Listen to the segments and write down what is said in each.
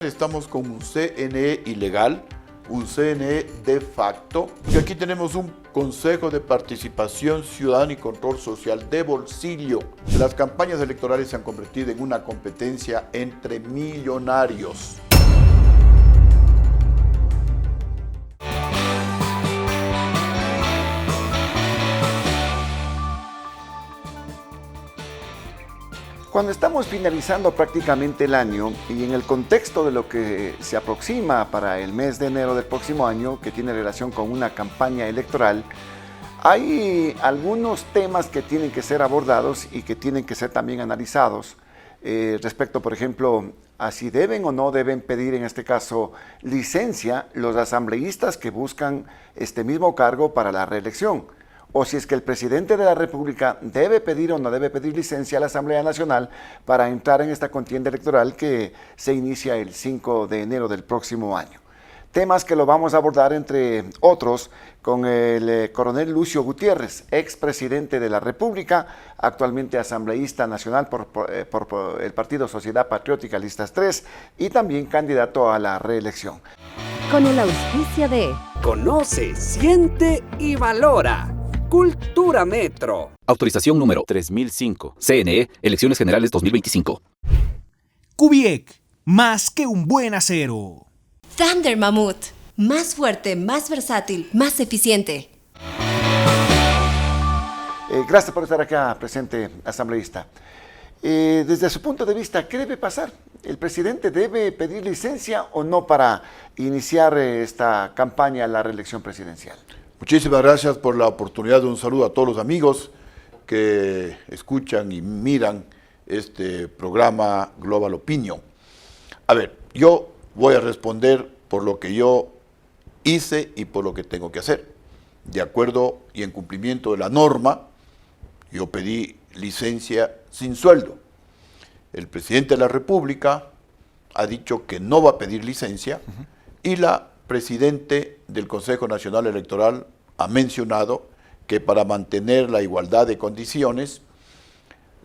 Estamos con un CNE ilegal, un CNE de facto, y aquí tenemos un Consejo de Participación Ciudadana y Control Social de bolsillo. Las campañas electorales se han convertido en una competencia entre millonarios. Cuando estamos finalizando prácticamente el año y en el contexto de lo que se aproxima para el mes de enero del próximo año, que tiene relación con una campaña electoral, hay algunos temas que tienen que ser abordados y que tienen que ser también analizados respecto, por ejemplo, a si deben o no deben pedir, en este caso, licencia los asambleístas que buscan este mismo cargo para la reelección, o si es que el presidente de la República debe pedir o no debe pedir licencia a la Asamblea Nacional para entrar en esta contienda electoral que se inicia el 5 de enero del próximo año. Temas que lo vamos a abordar, entre otros, con el coronel Lucio Gutiérrez, expresidente de la República, actualmente asambleísta nacional por el Partido Sociedad Patriótica Listas 3 y también candidato a la reelección. Con el auspicio de Conoce, siente y valora. Cultura Metro. Autorización número 3005. CNE, Elecciones Generales 2025. Kubiek, más que un buen acero. Thunder Mammoth, más fuerte, más versátil, más eficiente. Gracias por estar acá presente, asambleísta. Desde su punto de vista, ¿qué debe pasar? ¿El presidente debe pedir licencia o no para iniciar esta campaña a la reelección presidencial? Muchísimas gracias por la oportunidad de un saludo a todos los amigos que escuchan y miran este programa Global Opinion. A ver, yo voy a responder por lo que yo hice y por lo que tengo que hacer. De acuerdo y en cumplimiento de la norma, yo pedí licencia sin sueldo. El presidente de la República ha dicho que no va a pedir licencia y la presidente del Consejo Nacional Electoral ha mencionado que para mantener la igualdad de condiciones,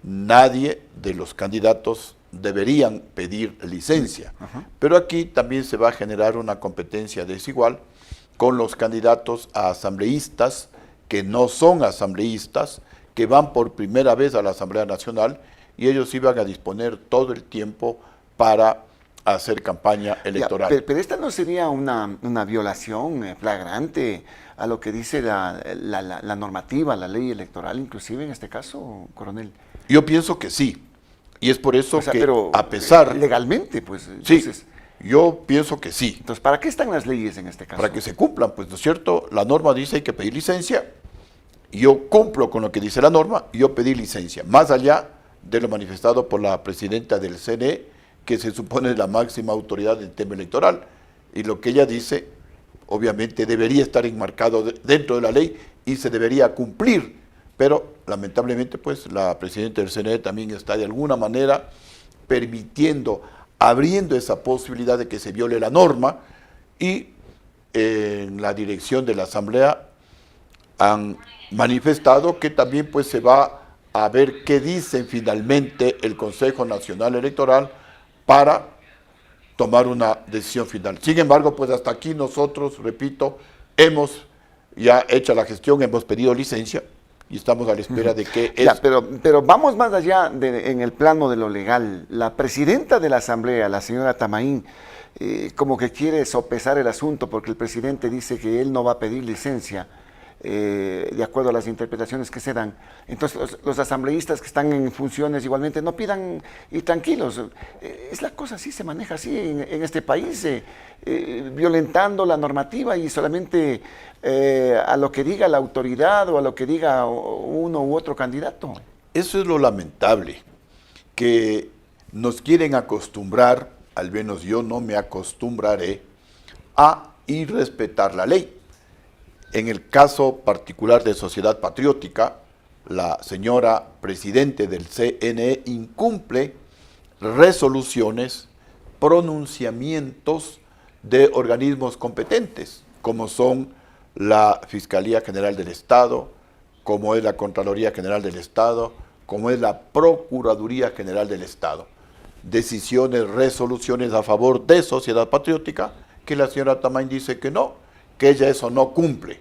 nadie de los candidatos deberían pedir licencia. Pero aquí también se va a generar una competencia desigual con los candidatos a asambleístas que no son asambleístas, que van por primera vez a la Asamblea Nacional y ellos iban a disponer todo el tiempo para hacer campaña electoral. Ya, pero esta no sería una violación flagrante a lo que dice la normativa, la ley electoral, inclusive en este caso, coronel. Yo pienso que sí, y es por eso que pero a pesar... legalmente, pues... Sí, entonces, yo pienso que sí. Entonces, ¿para qué están las leyes en este caso? Para que se cumplan, pues, ¿no es cierto? La norma dice hay que pedir licencia, yo cumplo con lo que dice la norma, y yo pedí licencia, más allá de lo manifestado por la presidenta del CNE, que se supone es la máxima autoridad del tema electoral, y lo que ella dice, obviamente, debería estar enmarcado dentro de la ley y se debería cumplir, pero lamentablemente, pues, la presidenta del CNE también está de alguna manera permitiendo, abriendo esa posibilidad de que se viole la norma, y en la dirección de la Asamblea han manifestado que también, pues, se va a ver qué dice finalmente el Consejo Nacional Electoral para tomar una decisión final. Sin embargo, pues hasta aquí nosotros, repito, hemos ya hecho la gestión, hemos pedido licencia y estamos a la espera de que... Ya, pero vamos más allá en el plano de lo legal. La presidenta de la Asamblea, la señora Tamaín, como que quiere sopesar el asunto porque el presidente dice que él no va a pedir licencia. De acuerdo a las interpretaciones que se dan. Entonces los asambleístas que están en funciones igualmente no pidan y tranquilos. Es la cosa así, se maneja así en este país, violentando la normativa y solamente a lo que diga la autoridad o a lo que diga uno u otro candidato. Eso es lo lamentable, que nos quieren acostumbrar, al menos yo no me acostumbraré, a irrespetar la ley. En el caso particular de Sociedad Patriótica, la señora presidente del CNE incumple resoluciones, pronunciamientos de organismos competentes, como son la Fiscalía General del Estado, como es la Contraloría General del Estado, como es la Procuraduría General del Estado. decisiones, resoluciones a favor de Sociedad Patriótica, que la señora Tamain dice que no, que ella eso no cumple.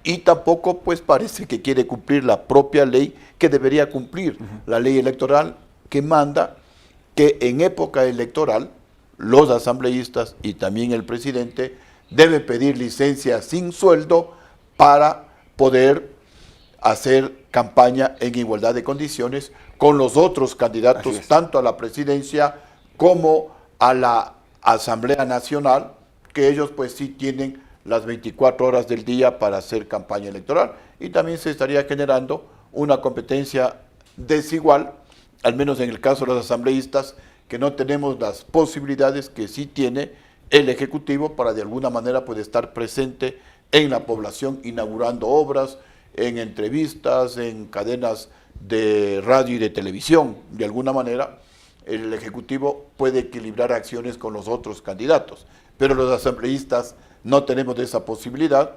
Y tampoco pues parece que quiere cumplir la propia ley que debería cumplir, la ley electoral que manda que en época electoral los asambleístas y también el presidente deben pedir licencia sin sueldo para poder hacer campaña en igualdad de condiciones con los otros candidatos, tanto a la presidencia como a la Asamblea Nacional, que ellos pues sí tienen las 24 horas del día para hacer campaña electoral. Y también se estaría generando una competencia desigual, al menos en el caso de los asambleístas, que no tenemos las posibilidades que sí tiene el Ejecutivo para de alguna manera poder estar presente en la población, inaugurando obras, en entrevistas, en cadenas de radio y de televisión. De alguna manera, el Ejecutivo puede equilibrar acciones con los otros candidatos, pero los asambleístas no tenemos esa posibilidad,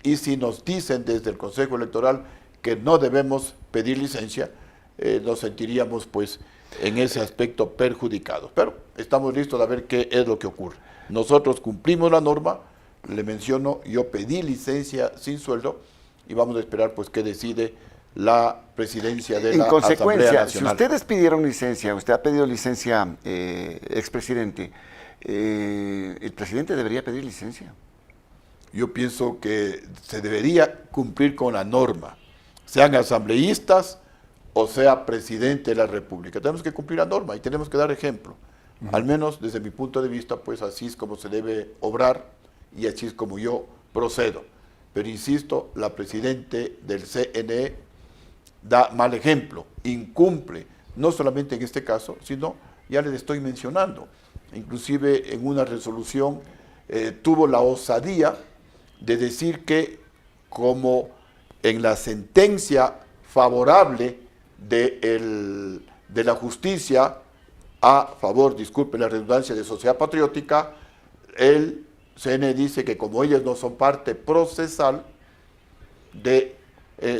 y si nos dicen desde el Consejo Electoral que no debemos pedir licencia, nos sentiríamos pues en ese aspecto perjudicados. Pero estamos listos a ver qué es lo que ocurre. Nosotros cumplimos la norma, le menciono, yo pedí licencia sin sueldo y vamos a esperar pues qué decide la presidencia de la Asamblea Nacional. En consecuencia, si ustedes pidieron licencia, usted ha pedido licencia, expresidente, ¿el presidente debería pedir licencia? Yo pienso que se debería cumplir con la norma, sean asambleístas o sea presidente de la República. Tenemos que cumplir la norma y tenemos que dar ejemplo. Al menos desde mi punto de vista, pues así es como se debe obrar y así es como yo procedo. Pero insisto, la presidente del CNE da mal ejemplo, incumple, no solamente en este caso, sino, ya les estoy mencionando, inclusive en una resolución tuvo la osadía de decir que como en la sentencia favorable de la justicia a favor, disculpen la redundancia, de Sociedad Patriótica, el CNE dice que como ellos no son parte procesal,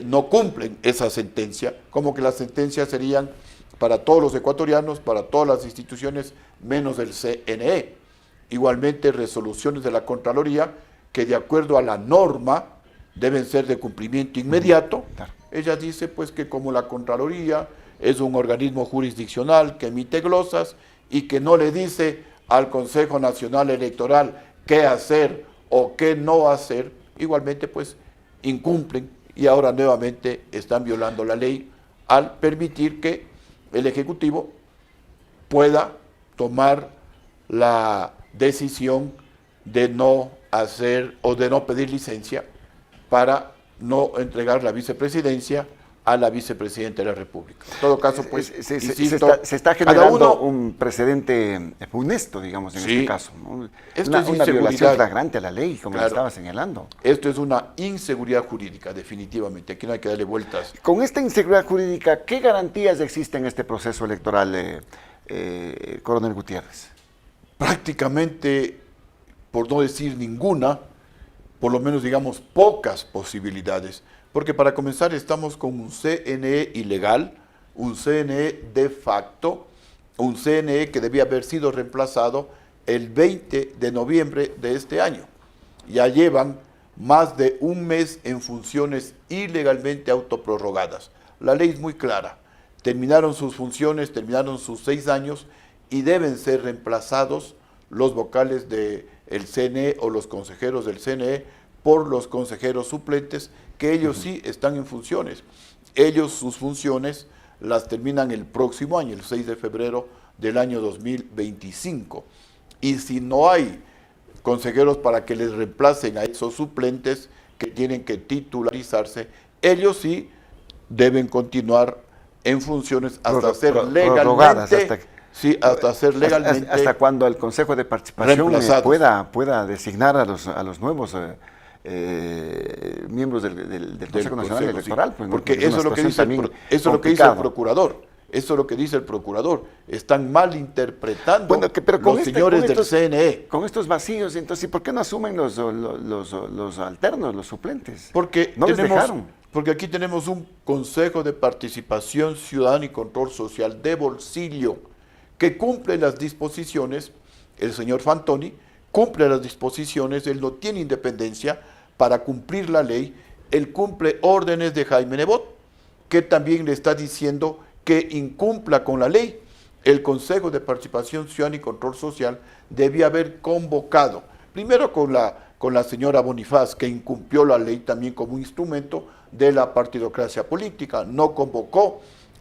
no cumplen esa sentencia, como que las sentencias serían para todos los ecuatorianos, para todas las instituciones, menos el CNE. Igualmente, resoluciones de la Contraloría, que de acuerdo a la norma deben ser de cumplimiento inmediato. Ella dice pues que como la Contraloría es un organismo jurisdiccional que emite glosas y que no le dice al Consejo Nacional Electoral qué hacer o qué no hacer, igualmente pues incumplen y ahora nuevamente están violando la ley al permitir que el Ejecutivo pueda tomar la decisión de no hacer o de no pedir licencia para no entregar la vicepresidencia a la vicepresidenta de la República. En todo caso, pues, se está generando un precedente funesto, digamos, en este caso, ¿no? Esto es una violación flagrante a la ley, como le estaba señalando. Esto es una inseguridad jurídica, definitivamente. Aquí no hay que darle vueltas. Con esta inseguridad jurídica, ¿qué garantías existen en este proceso electoral, coronel Gutiérrez? Prácticamente, por no decir ninguna, por lo menos digamos pocas posibilidades. Porque para comenzar estamos con un CNE ilegal, un CNE de facto, un CNE que debía haber sido reemplazado el 20 de noviembre de este año. Ya llevan más de un mes en funciones ilegalmente autoprorrogadas. La ley es muy clara. Terminaron sus funciones, terminaron sus 6 años y deben ser reemplazados los vocales del CNE o los consejeros del CNE por los consejeros suplentes, que ellos sí están en funciones. Ellos sus funciones las terminan el próximo año, el 6 de febrero del año 2025. Y si no hay consejeros para que les reemplacen a esos suplentes que tienen que titularizarse, ellos sí deben continuar en funciones hasta ser legalmente... hasta ser legalmente... Hasta cuando el Consejo de Participación pueda designar a los nuevos... miembros del Consejo Nacional Electoral. Sí. Pues, porque eso es lo que dice el procurador. Eso es lo que dice el procurador. Están malinterpretando los señores del CNE. Con estos vacíos, entonces, ¿por qué no asumen los alternos, los suplentes? Porque aquí tenemos un Consejo de Participación Ciudadana y Control Social de bolsillo, que cumple las disposiciones, el señor Fantoni cumple las disposiciones, él no tiene independencia para cumplir la ley, él cumple órdenes de Jaime Nebot, que también le está diciendo que incumpla con la ley. El Consejo de Participación Ciudadana y Control Social debía haber convocado, primero con la señora Bonifaz, que incumplió la ley también como instrumento de la partidocracia política, no convocó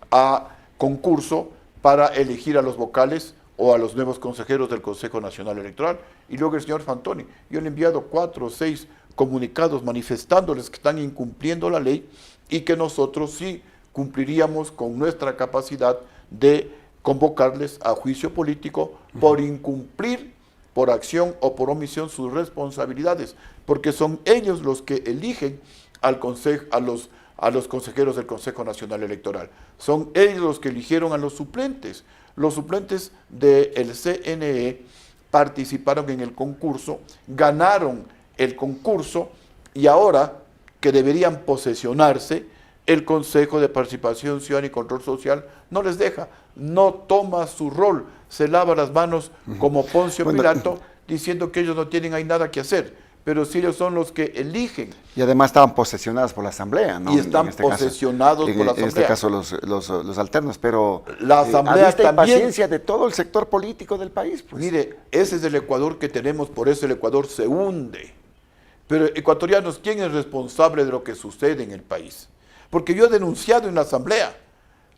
a concurso para elegir a los vocales o a los nuevos consejeros del Consejo Nacional Electoral. Y luego el señor Fantoni, yo le he enviado 4 o 6 comunicados manifestándoles que están incumpliendo la ley y que nosotros sí cumpliríamos con nuestra capacidad de convocarles a juicio político por incumplir, por acción o por omisión, sus responsabilidades, porque son ellos los que eligen al consejo, a los consejeros del Consejo Nacional Electoral. Son ellos los que eligieron a los suplentes. Los suplentes del CNE participaron en el concurso, ganaron el concurso y ahora que deberían posesionarse, el Consejo de Participación Ciudadana y Control Social no les deja, no toma su rol, se lava las manos como Poncio Pilato, diciendo que ellos no tienen ahí nada que hacer, pero sí ellos son los que eligen. Y además estaban posesionados por la Asamblea, ¿no? Y están posesionados por la Asamblea. En este caso los alternos, pero la Asamblea a vista y también, paciencia de todo el sector político del país. Pues. Mire, ese es el Ecuador que tenemos, por eso el Ecuador se hunde. Pero ecuatorianos, ¿quién es responsable de lo que sucede en el país? Porque yo he denunciado en la Asamblea.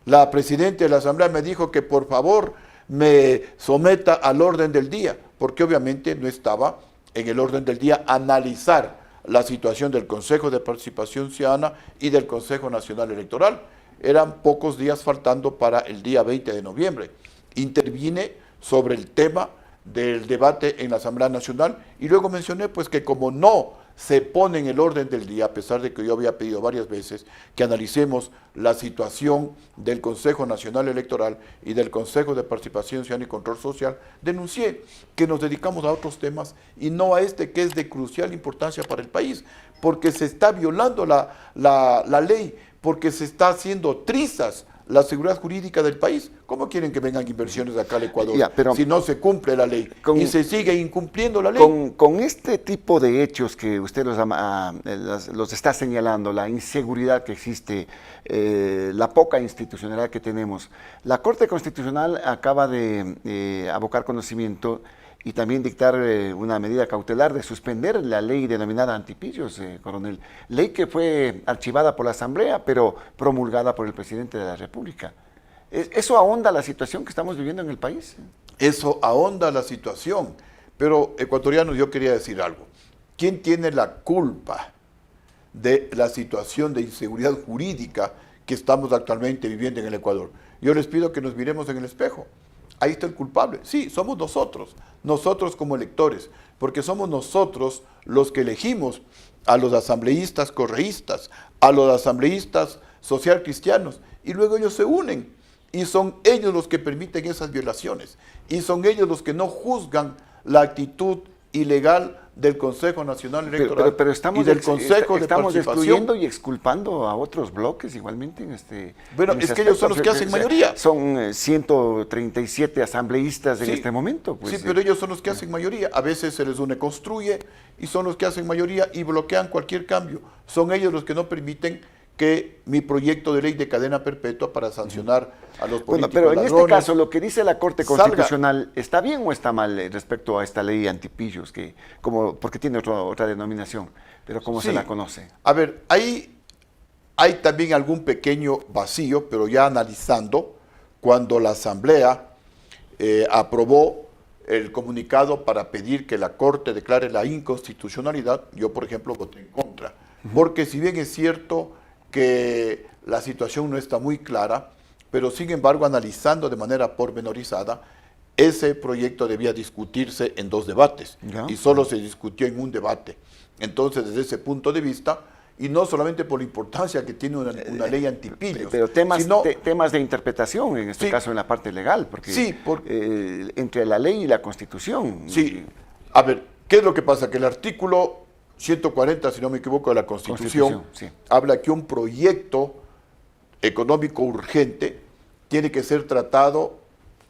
La presidenta de la Asamblea me dijo que por favor me someta al orden del día, porque obviamente no estaba en el orden del día analizar la situación del Consejo de Participación Ciudadana y del Consejo Nacional Electoral. Eran pocos días faltando para el día 20 de noviembre. Intervine sobre el tema del debate en la Asamblea Nacional y luego mencioné pues que como no se pone en el orden del día, a pesar de que yo había pedido varias veces que analicemos la situación del Consejo Nacional Electoral y del Consejo de Participación Ciudadana y Control Social, denuncié que nos dedicamos a otros temas y no a este que es de crucial importancia para el país, porque se está violando la ley, porque se está haciendo trizas la seguridad jurídica del país. ¿Cómo quieren que vengan inversiones acá al Ecuador si no se cumple la ley y se sigue incumpliendo la ley? Con este tipo de hechos que usted los está señalando, la inseguridad que existe, la poca institucionalidad que tenemos, la Corte Constitucional acaba de abocar conocimiento y también dictar una medida cautelar de suspender la ley denominada antipillos, coronel. Ley que fue archivada por la Asamblea, pero promulgada por el presidente de la República. ¿Eso ahonda la situación que estamos viviendo en el país? Eso ahonda la situación. Pero, ecuatorianos, yo quería decir algo. ¿Quién tiene la culpa de la situación de inseguridad jurídica que estamos actualmente viviendo en el Ecuador? Yo les pido que nos miremos en el espejo. Ahí está el culpable. Sí, somos nosotros como electores, porque somos nosotros los que elegimos a los asambleístas correístas, a los asambleístas social cristianos, y luego ellos se unen, y son ellos los que permiten esas violaciones, y son ellos los que no juzgan la actitud ilegal del Consejo Nacional Electoral pero estamos y del Consejo de Participación. Excluyendo y exculpando a otros bloques igualmente en este. Bueno, es que ellos son los que hacen mayoría. Son 137 asambleístas en este momento. Pues, sí, pero ellos son los que hacen mayoría. A veces se les une construye y son los que hacen mayoría y bloquean cualquier cambio. Son ellos los que no permiten que mi proyecto de ley de cadena perpetua para sancionar a los políticos Bueno, pero en ladrones, este caso, lo que dice la Corte Constitucional, ¿está bien o está mal respecto a esta ley antipillos? Porque tiene otra denominación, pero ¿cómo se la conoce? A ver, hay también algún pequeño vacío, pero ya analizando, cuando la Asamblea aprobó el comunicado para pedir que la Corte declare la inconstitucionalidad, yo, por ejemplo, voté en contra. Porque si bien es cierto que la situación no está muy clara, pero sin embargo analizando de manera pormenorizada, ese proyecto debía discutirse en 2 debates y solo se discutió en un debate. Entonces, desde ese punto de vista, y no solamente por la importancia que tiene una ley antipillos, pero temas de interpretación, en este caso en la parte legal, porque entre la ley y la Constitución. Sí, a ver, ¿qué es lo que pasa? Que el artículo 140, si no me equivoco, de la Constitución habla que un proyecto económico urgente tiene que ser tratado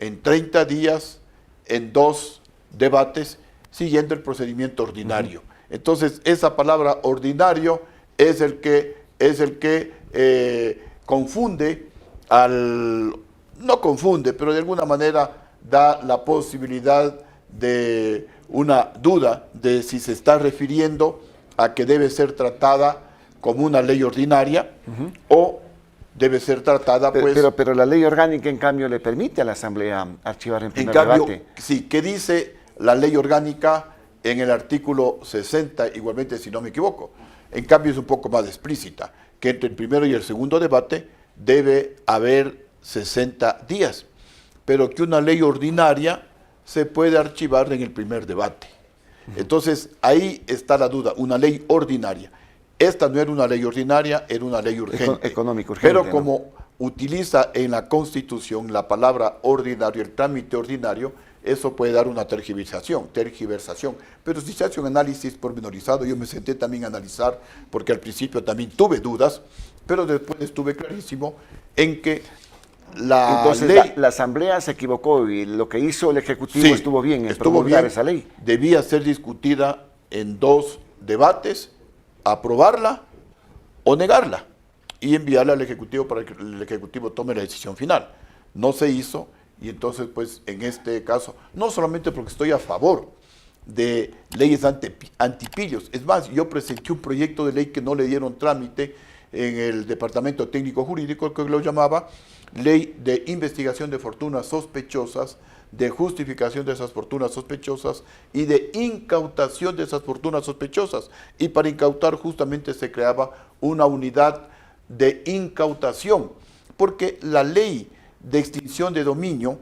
en 30 días, en 2 debates, siguiendo el procedimiento ordinario. Entonces, esa palabra ordinario es el que confunde no confunde, pero de alguna manera da la posibilidad de una duda de si se está refiriendo a que debe ser tratada como una ley ordinaria o debe ser tratada pero la ley orgánica en cambio le permite a la Asamblea archivar en primer debate. Sí, ¿qué dice la ley orgánica en el artículo 60, igualmente si no me equivoco? En cambio es un poco más explícita, que entre el primero y el segundo debate debe haber 60 días, pero que una ley ordinaria se puede archivar en el primer debate. Entonces, ahí está la duda, una ley ordinaria. Esta no era una ley ordinaria, era una ley urgente. Económica urgente, pero ¿no? como utiliza en la Constitución la palabra ordinario, el trámite ordinario, eso puede dar una tergiversación. Pero si se hace un análisis pormenorizado, yo me senté también a analizar, porque al principio también tuve dudas, pero después estuve clarísimo en que Entonces ley, la Asamblea se equivocó y lo que hizo el Ejecutivo sí, estuvo bien en estuvo promulgar bien, esa ley. debía ser discutida en 2 debates, aprobarla o negarla y enviarla al Ejecutivo para que el Ejecutivo tome la decisión final. No se hizo y entonces pues en este caso, no solamente porque estoy a favor de leyes antipillos, es más, yo presenté un proyecto de ley que no le dieron trámite en el Departamento Técnico Jurídico, que lo llamaba Ley de Investigación de Fortunas Sospechosas, de justificación de esas fortunas sospechosas y de incautación de esas fortunas sospechosas. Y para incautar justamente se creaba una unidad de incautación, porque la ley de extinción de dominio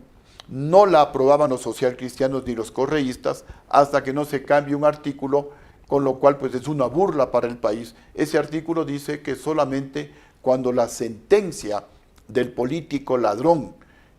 no la aprobaban los socialcristianos ni los correístas hasta que no se cambie un artículo, con lo cual pues es una burla para el país. Ese artículo dice que solamente cuando la sentencia del político ladrón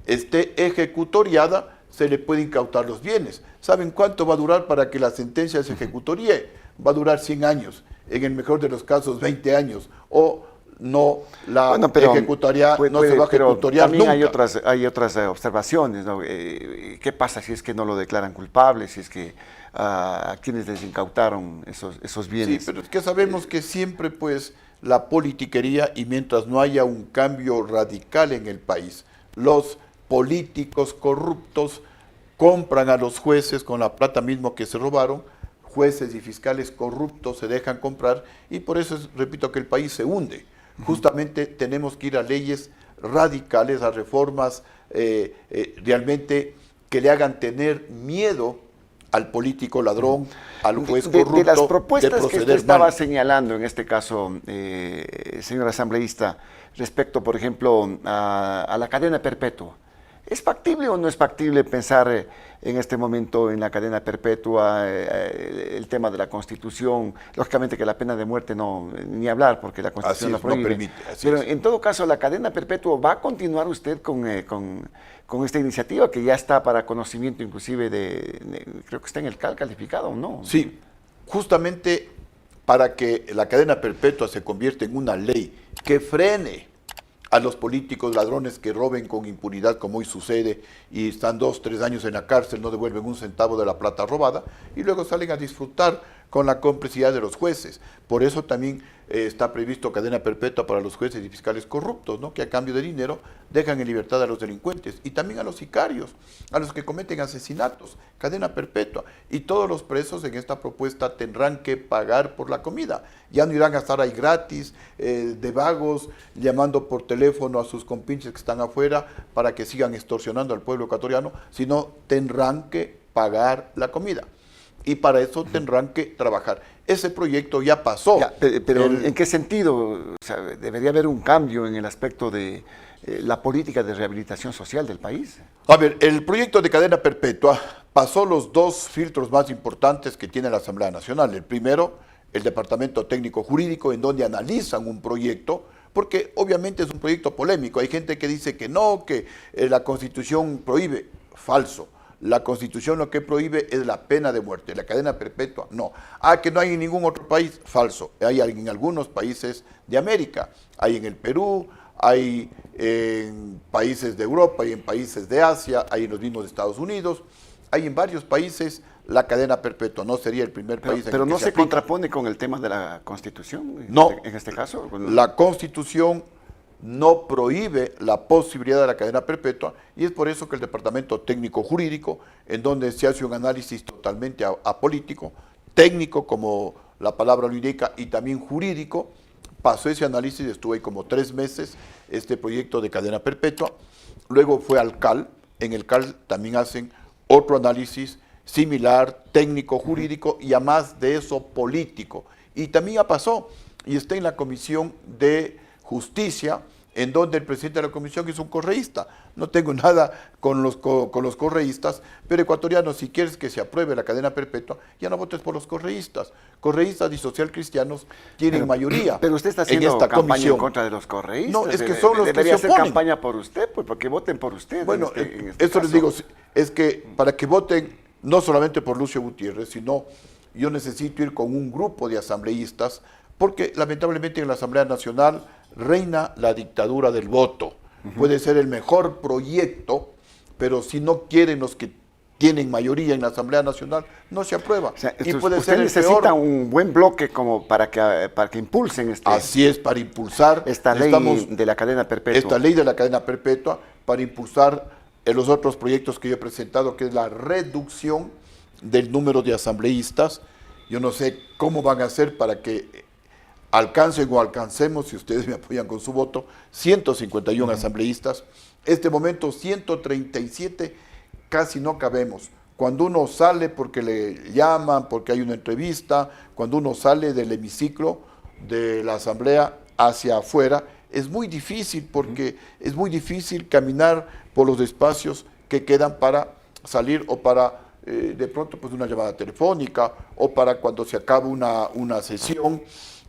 esté ejecutoriada, se le puede incautar los bienes. ¿Saben cuánto va a durar para que la sentencia se ejecutorie? Va a durar 100 años, en el mejor de los casos 20 años, o no la ejecutaría, no se va a ejecutoriar también nunca. hay otras observaciones, ¿no? ¿Qué pasa si es que no lo declaran culpable, si es que a quienes les incautaron esos bienes? Sí, pero es que sabemos que siempre pues la politiquería, y mientras no haya un cambio radical en el país, los políticos corruptos compran a los jueces con la plata mismo que se robaron, jueces y fiscales corruptos se dejan comprar, y por eso repito que el país se hunde. Justamente tenemos que ir a leyes radicales, a reformas realmente que le hagan tener miedo al político ladrón, al juez corrupto, de las propuestas que usted estaba mal. señalando en este caso, señor asambleísta, respecto, por ejemplo, a la cadena perpetua, ¿es factible o no es factible pensar en este momento en la cadena perpetua, el tema de la Constitución? Lógicamente que la pena de muerte no, ni hablar, porque la Constitución la prohíbe. No permite, pero en todo caso, la cadena perpetua, ¿va a continuar usted con esta iniciativa que ya está para conocimiento inclusive creo que está en el CAL calificado, o no? Sí, justamente para que la cadena perpetua se convierta en una ley que frene a los políticos ladrones que roben con impunidad, como hoy sucede, y están 2, 3 años en la cárcel, no devuelven un centavo de la plata robada, y luego salen a disfrutar con la complicidad de los jueces. Por eso también está previsto cadena perpetua para los jueces y fiscales corruptos, ¿no? Que a cambio de dinero dejan en libertad a los delincuentes, y también a los sicarios, a los que cometen asesinatos, cadena perpetua. Y todos los presos en esta propuesta tendrán que pagar por la comida. Ya no irán a estar ahí gratis, de vagos, llamando por teléfono a sus compinches que están afuera para que sigan extorsionando al pueblo ecuatoriano, sino tendrán que pagar la comida. Y para eso tendrán que trabajar. Ese proyecto ya pasó. Ya, pero ¿en qué sentido? O sea, ¿debería haber un cambio en el aspecto de la política de rehabilitación social del país? A ver, el proyecto de cadena perpetua pasó los 2 filtros más importantes que tiene la Asamblea Nacional. El primero, el Departamento Técnico Jurídico, en donde analizan un proyecto, porque obviamente es un proyecto polémico. Hay gente que dice que no, que la Constitución prohíbe. Falso. La Constitución lo que prohíbe es la pena de muerte, la cadena perpetua, no. Que no hay en ningún otro país, falso. Hay en algunos países de América, hay en el Perú, hay en países de Europa, hay en países de Asia, hay en los mismos Estados Unidos, hay en varios países la cadena perpetua. No sería el primer país en pero el no que se aplica. contrapone con el tema de la Constitución, No. en este caso. La Constitución no prohíbe la posibilidad de la cadena perpetua y es por eso que el Departamento Técnico Jurídico, en donde se hace un análisis totalmente apolítico, técnico como la palabra lo indica y también jurídico, pasó ese análisis, estuvo ahí como 3 meses este proyecto de cadena perpetua, luego fue al CAL, en el CAL también hacen otro análisis similar, técnico, jurídico y además de eso político. Y también ya pasó y está en la Comisión de Justicia, en donde el presidente de la comisión es un correísta. No tengo nada con los correístas, pero ecuatorianos, si quieres que se apruebe la cadena perpetua, ya no votes por los correístas. Correístas y socialcristianos tienen mayoría. Pero usted está en haciendo esta campaña comisión. en contra de los correístas. No, es que son los que debería se hacer oponen. campaña por usted, pues, porque voten por usted. Bueno, en este eso les caso. digo, es que para que voten no solamente por Lucio Gutiérrez, sino yo necesito ir con un grupo de asambleístas, porque lamentablemente en la Asamblea Nacional reina la dictadura del voto. Puede ser el mejor proyecto, pero si no quieren los que tienen mayoría en la Asamblea Nacional, no se aprueba. O sea, y puede usted ser el necesita peor. un buen bloque como para que impulsen Así es, para impulsar esta ley de la cadena perpetua. esta ley de la cadena perpetua, para impulsar los otros proyectos que yo he presentado, que es la reducción del número de asambleístas. Yo no sé cómo van a hacer para que alcancen o alcancemos, si ustedes me apoyan con su voto, 151 asambleístas. Este momento 137 casi no cabemos. Cuando uno sale porque le llaman, porque hay una entrevista, cuando uno sale del hemiciclo de la asamblea hacia afuera, es muy difícil porque es muy difícil caminar por los espacios que quedan para salir o para de pronto pues una llamada telefónica o para cuando se acaba una sesión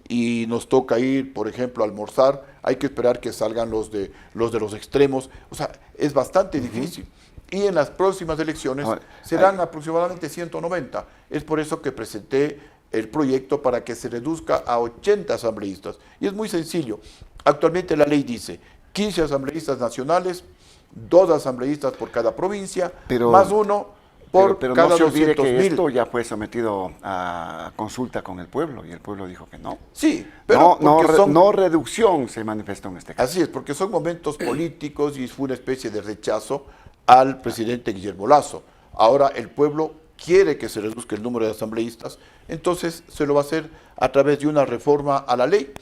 y nos toca ir, por ejemplo, a almorzar, hay que esperar que salgan los de los extremos. O sea, es bastante difícil. Y en las próximas elecciones serán aproximadamente 190. Es por eso que presenté el proyecto para que se reduzca a 80 asambleístas. Y es muy sencillo. Actualmente la ley dice 15 asambleístas nacionales, 2 asambleístas por cada provincia, más uno por pero cada no se olvide 200,000. que esto ya fue sometido a consulta con el pueblo y el pueblo dijo que no. Sí, pero no reducción se manifestó en este caso. Así es, porque son momentos políticos y fue una especie de rechazo al presidente Guillermo Lasso. Ahora el pueblo quiere que se reduzca el número de asambleístas, entonces se lo va a hacer a través de una reforma a la ley.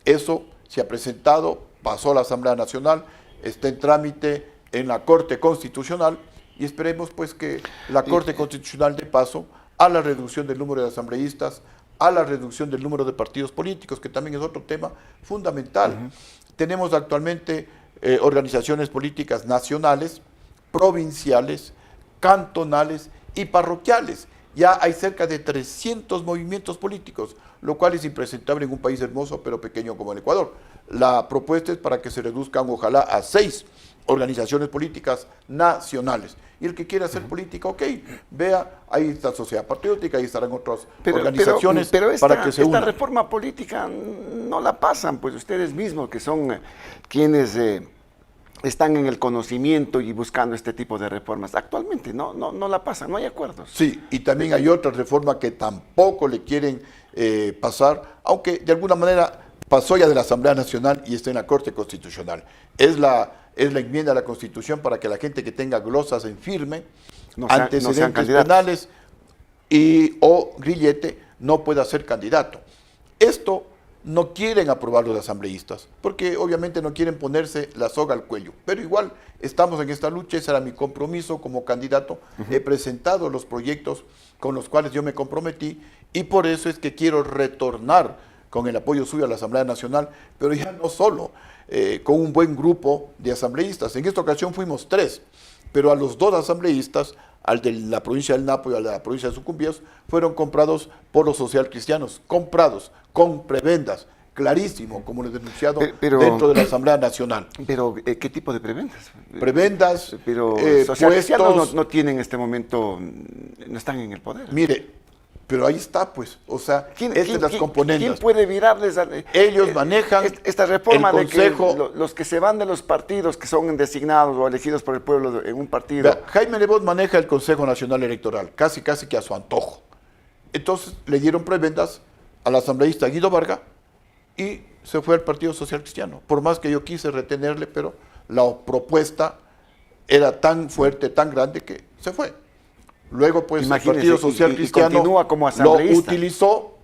Eso se ha presentado, pasó a la Asamblea Nacional, está en trámite en la Corte Constitucional y esperemos pues que la Corte Constitucional dé paso a la reducción del número de asambleístas, a la reducción del número de partidos políticos, que también es otro tema fundamental. Tenemos actualmente organizaciones políticas nacionales, provinciales, cantonales y parroquiales. Ya hay cerca de 300 movimientos políticos, lo cual es impresentable en un país hermoso pero pequeño como el Ecuador. La propuesta es para que se reduzcan ojalá a 6 organizaciones políticas nacionales. Y el que quiera hacer política, ok, vea, ahí está Sociedad Patriótica, ahí estarán otras organizaciones para que se unan. Esta reforma política no la pasan, pues ustedes mismos que son quienes están en el conocimiento y buscando este tipo de reformas. Actualmente no la pasan, no hay acuerdos. Sí, y también hay otra reforma que tampoco le quieren pasar, aunque de alguna manera pasó ya de la Asamblea Nacional y está en la Corte Constitucional. Es la enmienda a la Constitución para que la gente que tenga glosas en firme, antecedentes penales o grillete, no pueda ser candidato. Esto no quieren aprobarlo los asambleístas, porque obviamente no quieren ponerse la soga al cuello. Pero igual estamos en esta lucha, ese era mi compromiso como candidato. He presentado los proyectos con los cuales yo me comprometí y por eso es que quiero retornar con el apoyo suyo a la Asamblea Nacional, pero ya no solo, con un buen grupo de asambleístas. En esta ocasión fuimos 3, pero a los 2 asambleístas, al de la provincia del Napo y al de la provincia de Sucumbíos, fueron comprados por los socialcristianos, comprados con prebendas, clarísimo, como lo he denunciado dentro de la Asamblea Nacional. Pero, ¿qué tipo de prebendas? Prebendas, pero socialcristianos no tienen en este momento, no están en el poder. Mire, Pero ahí está, pues, o sea, las componentes. ¿Quién puede virarles? Ellos manejan esta reforma el consejo. de que los que se van de los partidos, que son designados o elegidos por el pueblo en un partido. Vea, Jaime Nebot maneja el Consejo Nacional Electoral, casi que a su antojo. Entonces le dieron prebendas al asambleísta Guido Varga y se fue al Partido Social Cristiano. Por más que yo quise retenerle, pero la propuesta era tan fuerte, tan grande que se fue. Luego, pues, Imagínese, el Partido Social Cristiano continúa como asambleísta.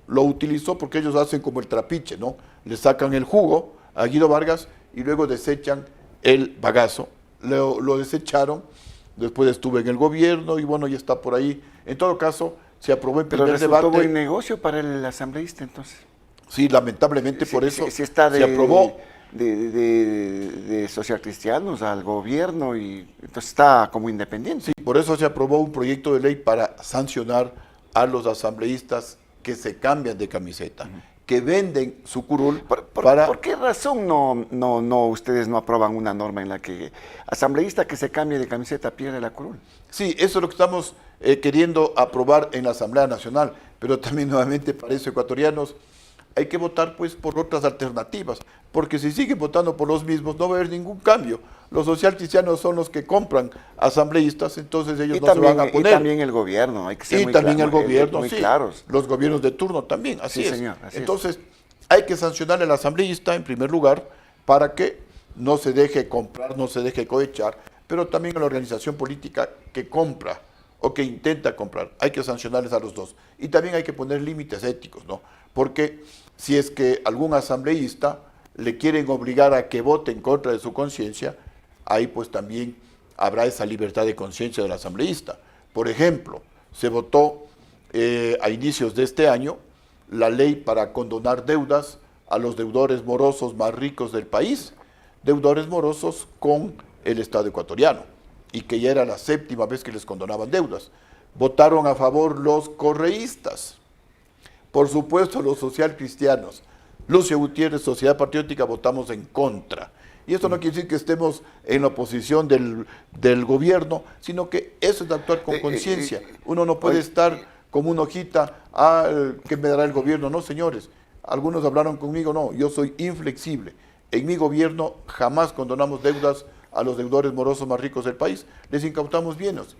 lo utilizó porque ellos hacen como el trapiche, ¿no? Le sacan el jugo a Guido Vargas y luego desechan el bagazo. Lo desecharon, después estuve en el gobierno y bueno, ya está por ahí. En todo caso, se aprobó en Pero primer resultó debate. buen negocio para el asambleísta, entonces. Sí, lamentablemente por eso Si está se aprobó. de social cristianos al gobierno y entonces está como independiente. Sí, por eso se aprobó un proyecto de ley para sancionar a los asambleístas que se cambian de camiseta, que venden su curul ¿Por qué razón no ustedes no aprueban una norma en la que asambleísta que se cambie de camiseta pierde la curul? Sí, eso es lo que estamos queriendo aprobar en la Asamblea Nacional, pero también nuevamente para eso, ecuatorianos, hay que votar pues por otras alternativas, porque si siguen votando por los mismos no va a haber ningún cambio. Los social cristianos son los que compran asambleístas, entonces ellos no se van a poner. Y también el gobierno, hay que ser muy sí, claros. Los gobiernos de turno también, así Sí, es. señor, así entonces, hay que sancionar al asambleísta en primer lugar para que no se deje comprar, no se deje cohechar, pero también a la organización política que compra o que intenta comprar. Hay que sancionarles a los dos. Y también hay que poner límites éticos, ¿no? Porque si es que algún asambleísta le quieren obligar a que vote en contra de su conciencia, ahí pues también habrá esa libertad de conciencia del asambleísta. Por ejemplo, se votó a inicios de este año la ley para condonar deudas a los deudores morosos más ricos del país, deudores morosos con el Estado ecuatoriano, y que ya era la 7ª vez que les condonaban deudas. Votaron a favor los correístas, por supuesto los social cristianos. Lucio Gutiérrez, Sociedad Patriótica, votamos en contra. Y esto no quiere decir que estemos en la oposición del gobierno, sino que eso es actuar con conciencia. Uno no puede estar como una hojita, que me dará el gobierno. No, señores, algunos hablaron conmigo, no, yo soy inflexible. En mi gobierno jamás condonamos deudas a los deudores morosos más ricos del país. Les incautamos bienes,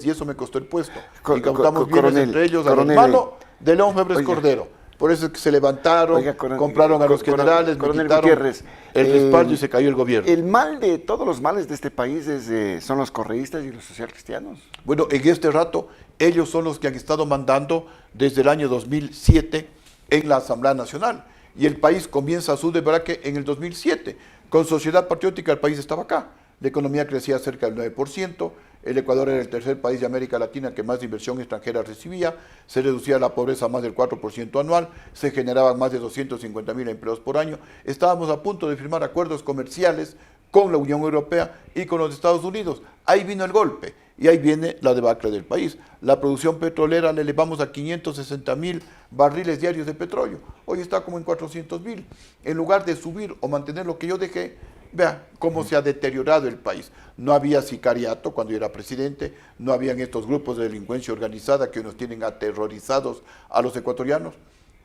y eso me costó el puesto. Incautamos bienes, entre ellos al hermano de León Febres Cordero. Por eso es que se levantaron, compraron a los generales, me quitaron el respaldo y se cayó el gobierno. ¿El mal de todos los males de este país son los correístas y los social cristianos? Bueno, en este rato, ellos son los que han estado mandando desde el año 2007 en la Asamblea Nacional. Y el país comienza su debraque en el 2007. Con Sociedad Patriótica el país estaba acá. La economía crecía cerca del 9%. El Ecuador era el tercer país de América Latina que más inversión extranjera recibía, se reducía la pobreza a más del 4% anual, se generaban más de 250.000 empleos por año. Estábamos a punto de firmar acuerdos comerciales con la Unión Europea y con los Estados Unidos. Ahí vino el golpe y ahí viene la debacle del país. La producción petrolera la elevamos a 560.000 barriles diarios de petróleo. Hoy está como en 400.000. En lugar de subir o mantener lo que yo dejé, vea cómo se ha deteriorado el país. No había sicariato cuando yo era presidente, no habían estos grupos de delincuencia organizada que nos tienen aterrorizados a los ecuatorianos,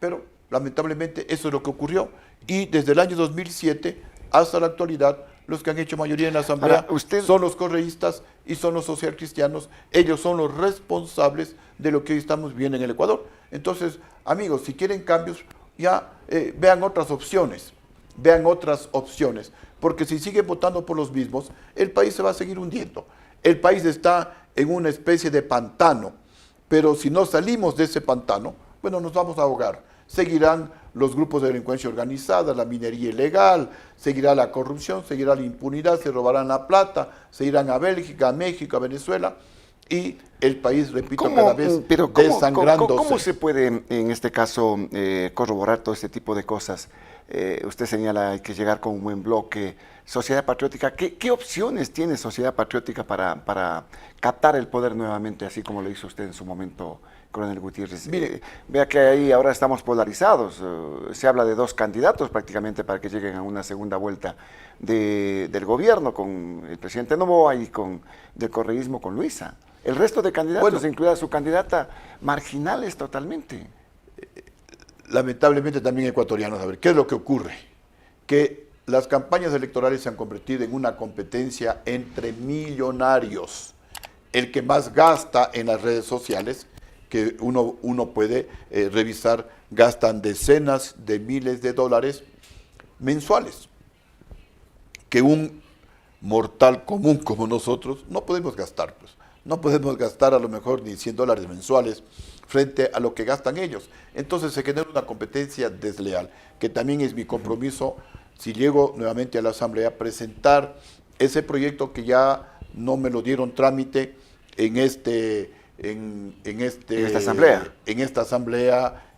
pero lamentablemente eso es lo que ocurrió. Y desde el año 2007 hasta la actualidad, los que han hecho mayoría en la Asamblea son los correístas y son los socialcristianos. Ellos son los responsables de lo que hoy estamos viendo en el Ecuador. Entonces, amigos, si quieren cambios, ya vean otras opciones. Porque si siguen votando por los mismos, el país se va a seguir hundiendo. El país está en una especie de pantano, pero si no salimos de ese pantano, bueno, nos vamos a ahogar. Seguirán los grupos de delincuencia organizada, la minería ilegal, seguirá la corrupción, seguirá la impunidad, se robarán la plata, se irán a Bélgica, a México, a Venezuela, y el país, repito, cada vez desangrándose. ¿Cómo se puede, en este caso, corroborar todo este tipo de cosas? Usted señala hay que llegar con un buen bloque. Sociedad Patriótica, ¿qué opciones tiene Sociedad Patriótica para captar el poder nuevamente, así como lo hizo usted en su momento, coronel Gutiérrez? Mire, vea que ahí ahora estamos polarizados. Se habla de 2 candidatos prácticamente para que lleguen a una segunda vuelta del gobierno, con el presidente Noboa y del correísmo con Luisa. El resto de candidatos, Bueno, incluida su candidata, marginales totalmente. Lamentablemente también ecuatorianos. A ver, ¿qué es lo que ocurre? Que las campañas electorales se han convertido en una competencia entre millonarios. El que más gasta en las redes sociales, que uno puede revisar, gastan decenas de miles de dólares mensuales, que un mortal común como nosotros no podemos gastar, pues. No podemos gastar a lo mejor ni $100 mensuales frente a lo que gastan ellos. Entonces se genera una competencia desleal, que también es mi compromiso, si llego nuevamente a la Asamblea, presentar ese proyecto que ya no me lo dieron trámite en esta asamblea,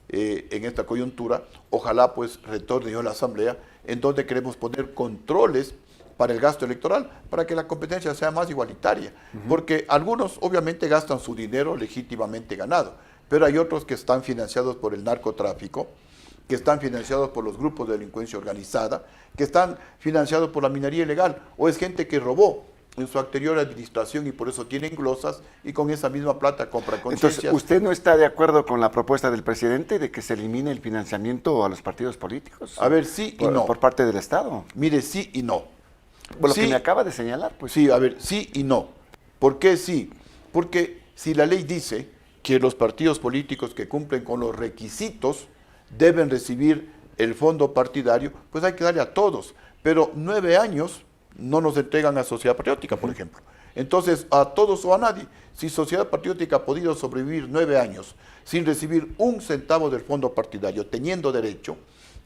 en esta coyuntura. Ojalá pues retorne yo a la Asamblea, en donde queremos poner controles para el gasto electoral, para que la competencia sea más igualitaria, porque algunos obviamente gastan su dinero legítimamente ganado, pero hay otros que están financiados por el narcotráfico, que están financiados por los grupos de delincuencia organizada, que están financiados por la minería ilegal, o es gente que robó en su anterior administración y por eso tienen glosas y con esa misma plata compran conciencias. Entonces, ¿usted no está de acuerdo con la propuesta del presidente de que se elimine el financiamiento a los partidos políticos? A ver, sí y no. Por parte del Estado. Mire, sí y no. Por lo Sí, que me acaba de señalar, pues. Sí, a ver, sí y no. ¿Por qué sí? Porque si la ley dice que los partidos políticos que cumplen con los requisitos deben recibir el fondo partidario, pues hay que darle a todos. Pero 9 años no nos entregan a Sociedad Patriótica, por ejemplo. Entonces, a todos o a nadie. Si Sociedad Patriótica ha podido sobrevivir 9 años sin recibir un centavo del fondo partidario, teniendo derecho,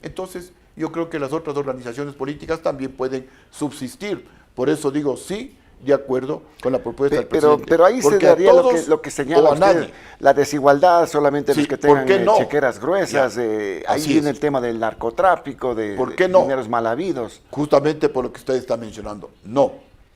entonces yo creo que las otras organizaciones políticas también pueden subsistir. Por eso digo sí, de acuerdo con la propuesta del presidente. Pero ahí se Porque a daría todos lo que señala o a usted, nadie. la desigualdad, solamente Sí, los que ¿por tengan qué no? chequeras gruesas, Ya, ahí así viene es. el tema del narcotráfico, de ¿Por qué no? dineros mal habidos. Justamente por lo que usted está mencionando. No.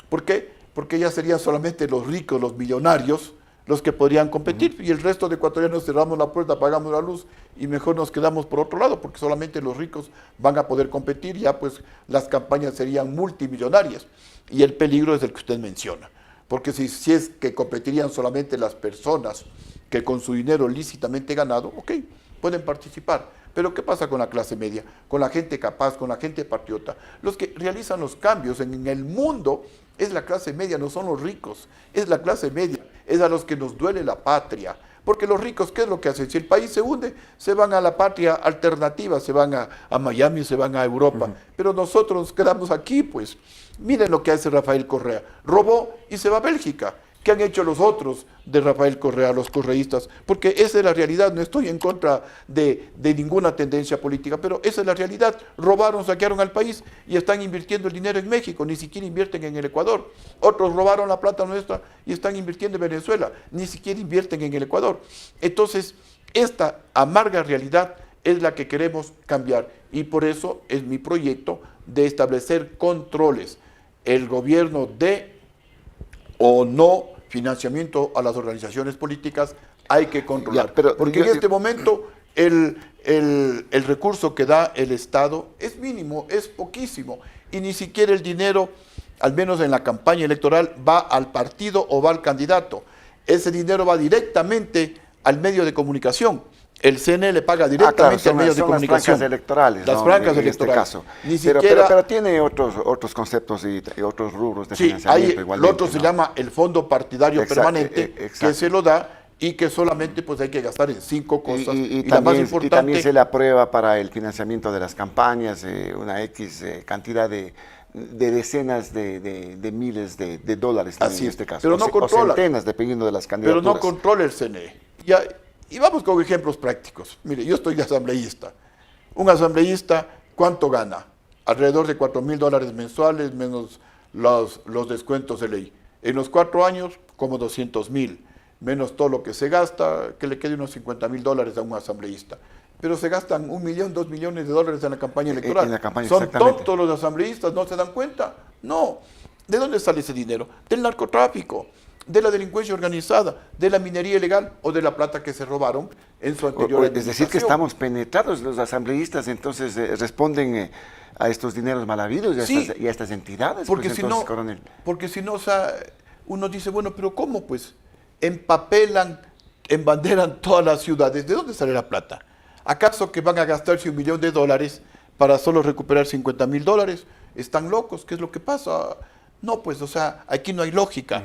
¿Por qué? Porque ya serían solamente los ricos, los millonarios, los que podrían competir, y el resto de ecuatorianos cerramos la puerta, apagamos la luz y mejor nos quedamos por otro lado, porque solamente los ricos van a poder competir, ya pues las campañas serían multimillonarias. Y el peligro es el que usted menciona, porque si es que competirían solamente las personas que con su dinero lícitamente ganado, ok, pueden participar. Pero ¿qué pasa con la clase media? Con la gente capaz, con la gente patriota. Los que realizan los cambios en el mundo es la clase media, no son los ricos, es la clase media, es a los que nos duele la patria. Porque los ricos, ¿qué es lo que hacen? Si el país se hunde, se van a la patria alternativa, se van a Miami, se van a Europa. Pero nosotros nos quedamos aquí, pues. Miren lo que hace Rafael Correa. Robó y se va a Bélgica. ¿Qué han hecho los otros de Rafael Correa, los correístas? Porque esa es la realidad, no estoy en contra de ninguna tendencia política, pero esa es la realidad. Robaron, saquearon al país y están invirtiendo el dinero en México, ni siquiera invierten en el Ecuador. Otros robaron la plata nuestra y están invirtiendo en Venezuela, ni siquiera invierten en el Ecuador. Entonces, esta amarga realidad es la que queremos cambiar y por eso es mi proyecto de establecer controles. El gobierno de o no financiamiento a las organizaciones políticas hay que controlar. Ya, pero porque en este momento el recurso que da el Estado es mínimo, es poquísimo, y ni siquiera el dinero, al menos en la campaña electoral, va al partido o va al candidato. Ese dinero va directamente al medio de comunicación. El CNE le paga directamente al medio de comunicación. Las francas electorales. Las ¿no? francas en electorales. Este caso. Ni pero siquiera, tiene otros conceptos y otros rubros de sí, financiamiento hay, igualmente. lo otro se ¿no? llama el fondo partidario permanente, exacto. que se lo da y que solamente pues hay que gastar en 5 cosas. Y la más también, importante, y también se le aprueba para el financiamiento de las campañas una X cantidad de decenas de miles de dólares Así en es, este caso. pero no o controla. centenas, dependiendo de las pero candidaturas. no controla el CNE. Y vamos con ejemplos prácticos. Mire, yo estoy de asambleísta. Un asambleísta, ¿cuánto gana? Alrededor de $4,000 mensuales, menos los descuentos de ley. En los 4 años, como 200,000, menos todo lo que se gasta, que le quede unos $50,000 a un asambleísta. Pero se gastan 1 millón, 2 millones de dólares en la campaña electoral. En la campaña, ¿Son exactamente. tontos los asambleístas? ¿No se dan cuenta? No. ¿De dónde sale ese dinero? Del narcotráfico, de la delincuencia organizada, de la minería ilegal o de la plata que se robaron en su anterior Es decir, que administración. estamos penetrados los asambleístas, entonces responden a estos dineros mal habidos y a estas entidades. Porque pues, si entonces, no, coronel. porque si no, o sea, uno dice, bueno, pero ¿cómo pues? empapelan, embanderan todas las ciudades. ¿De dónde sale la plata? ¿Acaso que van a gastarse $1 millón para solo recuperar $50,000? ¿Están locos? ¿Qué es lo que pasa? No, pues, o sea, aquí no hay lógica.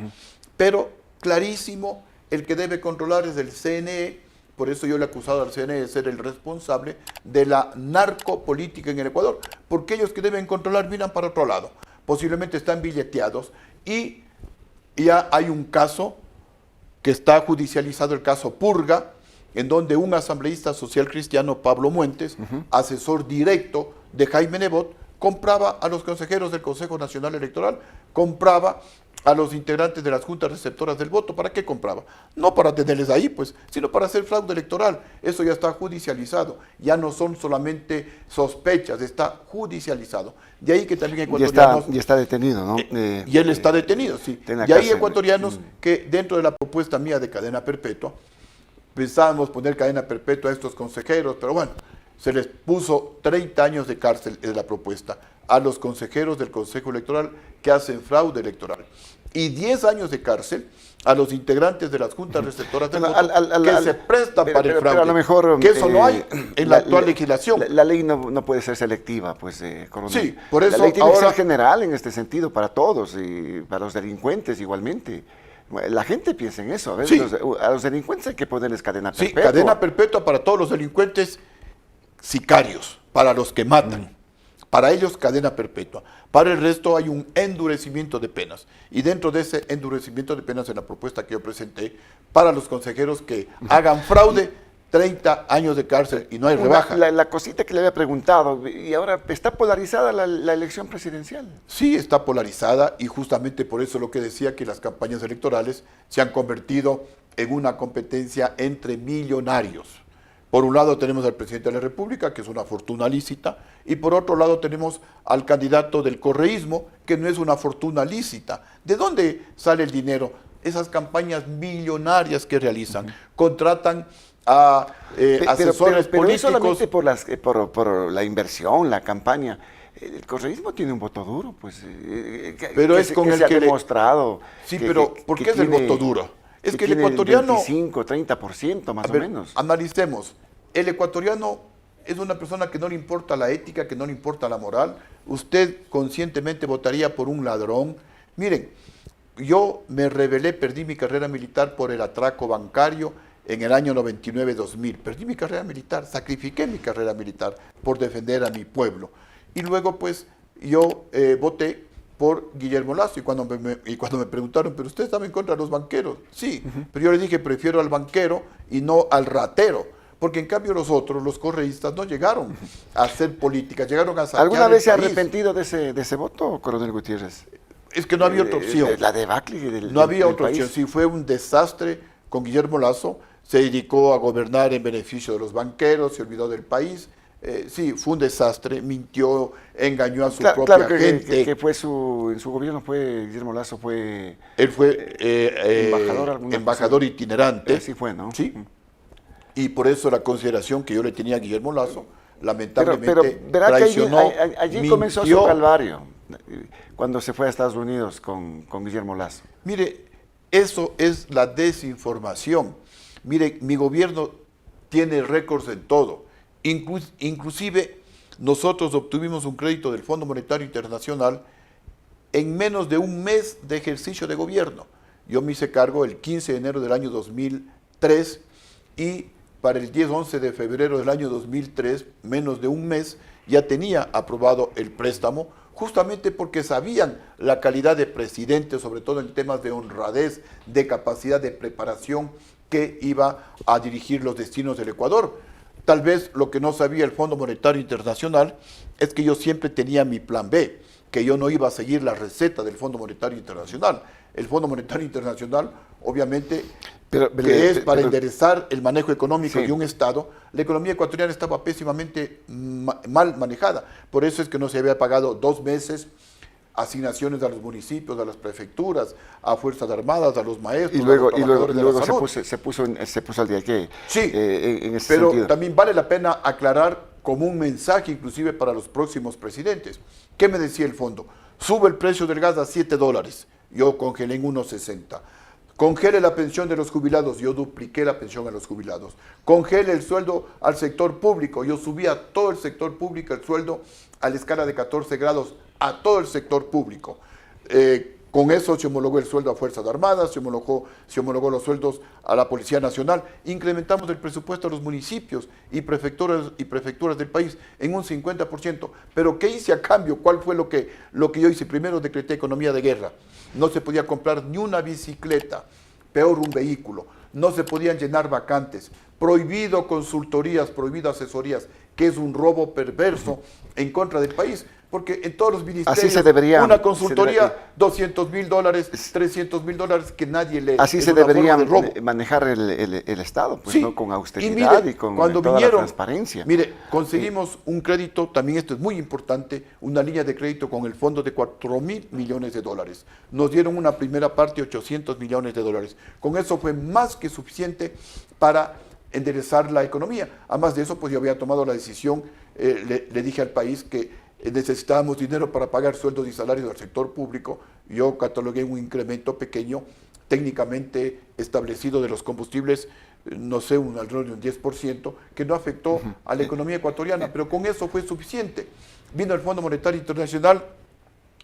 Pero clarísimo, el que debe controlar es el CNE. Por eso yo le he acusado al CNE de ser el responsable de la narcopolítica en el Ecuador. Porque ellos que deben controlar miran para otro lado. Posiblemente están billeteados. Y ya hay un caso que está judicializado, el caso Purga, en donde un asambleísta social cristiano, Pablo Muentes, asesor directo de Jaime Nebot, compraba a los consejeros del Consejo Nacional Electoral, compraba a los integrantes de las juntas receptoras del voto. ¿Para qué compraba? No para tenerles ahí, pues, sino para hacer fraude electoral. Eso ya está judicializado. Ya no son solamente sospechas, está judicializado. De ahí que también ecuatorianos... Y está detenido, ¿no? Y él está detenido, sí. Y hay ecuatorianos que dentro de la propuesta mía de cadena perpetua, pensábamos poner cadena perpetua a estos consejeros, pero bueno, se les puso 30 años de cárcel, es la propuesta, a los consejeros del Consejo Electoral que hacen fraude electoral. Y 10 años de cárcel a los integrantes de las juntas receptoras del voto que se prestan para el fraude. Pero a lo mejor, que eso no hay en la actual legislación. La ley no puede ser selectiva, pues, coronel. Sí, por eso la ley tiene que ahora ser general en este sentido para todos y para los delincuentes igualmente. La gente piensa en eso. A veces Sí. a los delincuentes hay que ponerles cadena Sí, perpetua. cadena perpetua para todos los delincuentes sicarios, para los que matan. Para ellos, cadena perpetua. Para el resto hay un endurecimiento de penas. Y dentro de ese endurecimiento de penas, en la propuesta que yo presenté, para los consejeros que hagan fraude, 30 años de cárcel y no hay rebaja. La cosita que le había preguntado, y ahora está polarizada la elección presidencial. Sí, está polarizada y justamente por eso lo que decía que las campañas electorales se han convertido en una competencia entre millonarios. Por un lado tenemos al presidente de la República, que es una fortuna lícita, y por otro lado tenemos al candidato del correísmo, que no es una fortuna lícita. ¿De dónde sale el dinero? Esas campañas millonarias que realizan, contratan a asesores pero políticos. no solamente por la inversión, la campaña. El correísmo tiene un voto duro, pues. Pero es con el se ha que demostrado. Sí, pero ¿por qué es el voto duro? Es que el tiene ecuatoriano... 25, 30% más o menos. Analicemos. El ecuatoriano es una persona que no le importa la ética, que no le importa la moral. Usted conscientemente votaría por un ladrón. Miren, yo me rebelé, perdí mi carrera militar por el atraco bancario en el año 99-2000. Perdí mi carrera militar, sacrifiqué mi carrera militar por defender a mi pueblo. Y luego, pues, yo voté por Guillermo Lazo, y cuando me preguntaron, ¿pero usted estaba en contra de los banqueros? Sí, pero yo le dije, prefiero al banquero y no al ratero, porque en cambio los otros, los correístas, no llegaron a hacer política, llegaron a saquear ¿Alguna vez el se ha país. arrepentido de ese voto, coronel Gutiérrez? Es que no había otra opción. La debacle del No había del otra país. opción, sí, fue un desastre con Guillermo Lazo, se dedicó a gobernar en beneficio de los banqueros, se olvidó del país. Sí, fue un desastre, mintió, engañó a su propia claro gente. que fue en su gobierno Guillermo Lazo fue... Él fue embajador cosa. itinerante. Así fue, ¿no? Sí. Y por eso la consideración que yo le tenía a Guillermo Lazo, lamentablemente verá traicionó, que allí mintió. comenzó su calvario, cuando se fue a Estados Unidos con Guillermo Lazo. Mire, eso es la desinformación. Mire, mi gobierno tiene récords en todo. Inclusive nosotros obtuvimos un crédito del Fondo Monetario Internacional en menos de un mes de ejercicio de gobierno. Yo me hice cargo el 15 de enero del año 2003 y para el 10-11 de febrero del año 2003, menos de un mes, ya tenía aprobado el préstamo, justamente porque sabían la calidad de presidente, sobre todo en temas de honradez, de capacidad de preparación que iba a dirigir los destinos del Ecuador. Tal vez lo que no sabía el Fondo Monetario Internacional es que yo siempre tenía mi plan B, que yo no iba a seguir la receta del Fondo Monetario Internacional. El Fondo Monetario Internacional, obviamente, es para enderezar el manejo económico de un Estado. La economía ecuatoriana estaba pésimamente mal manejada. Por eso es que no se había pagado 2 meses asignaciones a los municipios, a las prefecturas, a Fuerzas Armadas, a los maestros, Y luego, a los trabajadores de la salud. se puso al día que Sí, en ese pero sentido. también vale la pena aclarar como un mensaje inclusive para los próximos presidentes. ¿Qué me decía el fondo? Sube el precio del gas a $7, yo congelé en 1.60. Congele la pensión de los jubilados, yo dupliqué la pensión a los jubilados. Congele el sueldo al sector público, yo subí a todo el sector público el sueldo a la escala de 14 grados, a todo el sector público. Con eso se homologó el sueldo a Fuerzas Armadas, se homologó los sueldos a la Policía Nacional, incrementamos el presupuesto a los municipios y prefecturas del país en un 50%. Pero ¿qué hice a cambio? ¿Cuál fue lo que yo hice? Primero decreté economía de guerra. No se podía comprar ni una bicicleta, peor un vehículo. No se podían llenar vacantes. Prohibido consultorías, prohibido asesorías, que es un robo perverso en contra del país. Porque en todos los ministerios, así se debería, una consultoría, $200,000, $300,000 que nadie lee. Así se debería manejar el Estado, pues, sí, ¿no? Con austeridad y con toda la transparencia. Mire, conseguimos un crédito, también esto es muy importante, una línea de crédito con el fondo de $4,000 millones. Nos dieron una primera parte, $800 millones. Con eso fue más que suficiente para enderezar la economía. Además de eso, pues yo había tomado la decisión, le dije al país que necesitábamos dinero para pagar sueldos y salarios del sector público. Yo catalogué un incremento pequeño, técnicamente establecido de los combustibles, no sé, alrededor de un 10%, que no afectó a la economía ecuatoriana, pero con eso fue suficiente. Vino el Fondo Monetario Internacional,